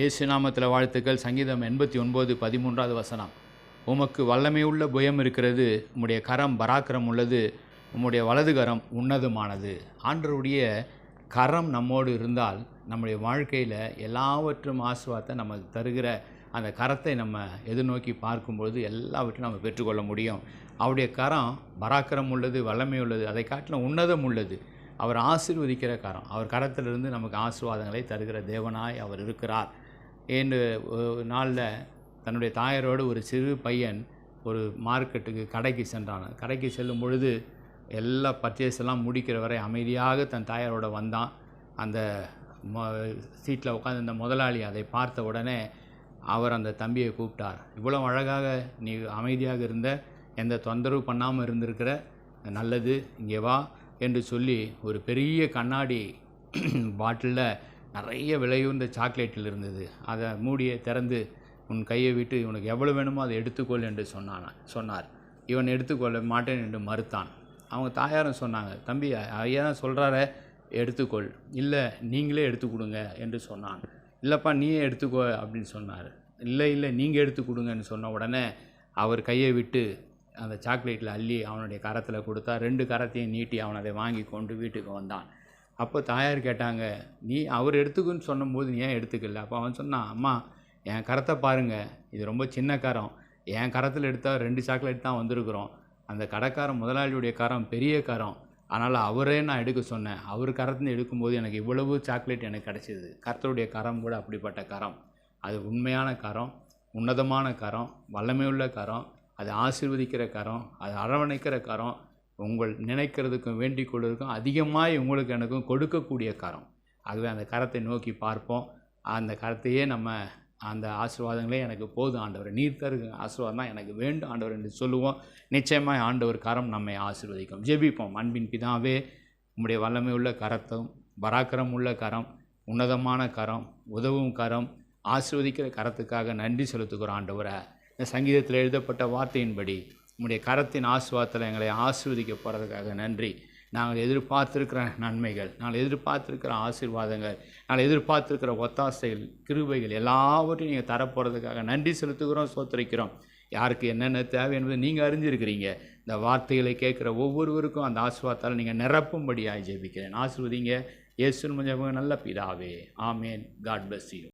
இயேசு நாமத்தில் வாழ்த்துக்கள். சங்கீதம் 89:13 வசனம். உமக்கு வல்லமையுள்ள புயம் இருக்கிறது, உம்முடைய கரம் பராக்கிரம் உள்ளது, உம்முடைய வலது கரம் உன்னதமானது. ஆண்டவருடைய கரம் நம்மோடு இருந்தால் நம்முடைய வாழ்க்கையில் எல்லாவற்றும் ஆசீர்வாதத்தை நமக்கு தருகிற அந்த கரத்தை நம்ம எதிர்நோக்கி பார்க்கும்பொழுது எல்லாவற்றையும் நம்ம பெற்றுக்கொள்ள முடியும். அவருடைய கரம் பராக்கிரம் உள்ளது, வல்லமை உள்ளது, அதை காட்டிலும் உன்னதம் உள்ளது. அவர் ஆசீர்வதிக்கிற கரம். அவர் கரத்திலிருந்து நமக்கு ஆசீர்வாதங்களை தருகிற தேவனாய் அவர் இருக்கிறார் என்று நாளில் தன்னுடைய தாயாரோடு ஒரு சிறு பையன் ஒரு மார்க்கெட்டுக்கு கடைக்கு சென்றான். கடைக்கு செல்லும் பொழுது எல்லா பர்ச்சேஸ் எல்லாம் முடிக்கிற வரை அமைதியாக தன் தாயாரோட வந்தான். அந்த சீட்டில் உட்காந்து இந்த முதலாளி அதை பார்த்த உடனே அவர் அந்த தம்பியை கூப்பிட்டார். இவ்வளோ அழகாக நீ அமைதியாக இருந்த, எந்த தொந்தரவு பண்ணாமல் இருந்திருக்கிற, நல்லது, இங்கே வா என்று சொல்லி ஒரு பெரிய கண்ணாடி பாட்டிலில் நிறைய விலையுந்த சாக்லேட்டில் இருந்தது. அதை மூடியை திறந்து உன் கையை விட்டு உனக்கு எவ்வளோ வேணுமோ அதை எடுத்துக்கொள் என்று சொன்னார். இவன் எடுத்துக்கொள்ள மாட்டேன் என்று மறுத்தான். அவங்க தாயாரும் சொன்னாங்க, தம்பி ஐயா தான் சொல்கிறார எடுத்துக்கொள், இல்லை நீங்களே எடுத்து கொடுங்க என்று சொன்னான். இல்லைப்பா நீயே எடுத்துக்கோ அப்படின்னு சொன்னார். இல்லை நீங்கள் எடுத்து கொடுங்கன்னு சொன்ன உடனே அவர் கையை விட்டு அந்த சாக்லேட்டில் அள்ளி அவனுடைய கரத்தில் கொடுத்தா. 2 கரத்தையும் நீட்டி அவன் அதை வாங்கி கொண்டு வீட்டுக்கு வந்தான். அப்போ தாயார் கேட்டாங்க, நீ அவர் எடுத்துக்குன்னு சொன்னபோது நீ ஏன் எடுத்துக்கல? அப்போ அவன் சொன்னான், அம்மா என் கரத்தை பாருங்கள், இது ரொம்ப சின்ன கரம், என் கரத்தில் எடுத்தால் 2 சாக்லேட் தான் வந்திருக்கிறோம். அந்த கடைக்காரன் முதலாளியுடைய கரம் பெரிய கரம், அதனால் அவரே நான் எடுக்க சொன்னேன். அவர் கரத்தில் எடுக்கும்போது எனக்கு இவ்வளவு சாக்லேட் எனக்கு கிடச்சிது. கர்த்தருடைய கரம் கூட அப்படிப்பட்ட கரம். அது உண்மையான கரம், உன்னதமான கரம், வல்லமையுள்ள கரம், அது ஆசீர்வதிக்கிற கரம், அது அரவணைக்கிற கரம், உங்கள் நினைக்கிறதுக்கும் வேண்டிக் கொள்வதற்கும் அதிகமாக உங்களுக்கு எனக்கும் கொடுக்கக்கூடிய கரம். ஆகவே அந்த கரத்தை நோக்கி பார்ப்போம். அந்த கரத்தையே நம்ம அந்த ஆசீர்வாதங்களே எனக்கு போதும் ஆண்டவர், நீர் தருகிற ஆசீர்வாதம் தான் எனக்கு வேண்டும் ஆண்டவர் என்று சொல்லுவோம். நிச்சயமாக ஆண்டவர் கரம் நம்மை ஆசீர்வதிக்கும். ஜெபிப்போம். அன்பின் பிதாவே, உம்முடைய வல்லமை உள்ள கரத்தும் பராக்கிரம் உள்ள கரம், உன்னதமான கரம், உதவும் கரம், ஆசீர்வதிக்கிற கரத்துக்காக நன்றி செலுத்துகிறோம் ஆண்டவரை. இந்த சங்கீதத்தில் எழுதப்பட்ட வார்த்தையின்படி உம்முடைய கரத்தின் ஆசீர்வாதத்தில் எங்களை ஆசீர்வதிக்க போகிறதுக்காக நன்றி. நாங்கள் எதிர்பார்த்துருக்கிற நன்மைகள், நாங்கள் எதிர்பார்த்துருக்கிற ஆசீர்வாதங்கள், நாங்கள் எதிர்பார்த்துருக்கிற ஒத்தாசைகள், கிருபைகள் எல்லாவற்றையும் நீங்கள் தரப்போகிறதுக்காக நன்றி செலுத்துகிறோம், சோத்திரிக்கிறோம். யாருக்கு என்னென்ன தேவை என்பதை நீங்கள் அறிஞ்சிருக்கிறீங்க. இந்த வார்த்தைகளை கேட்குற ஒவ்வொருவருக்கும் அந்த ஆசீர்வாதத்தால் நீங்கள் நிரப்பும்படியாக ஜெபிக்கிறேன். ஆசீர்வதிங்க. இயேசுவின் மூலமாக நல்ல பிதாவே, ஆமேன். God bless you.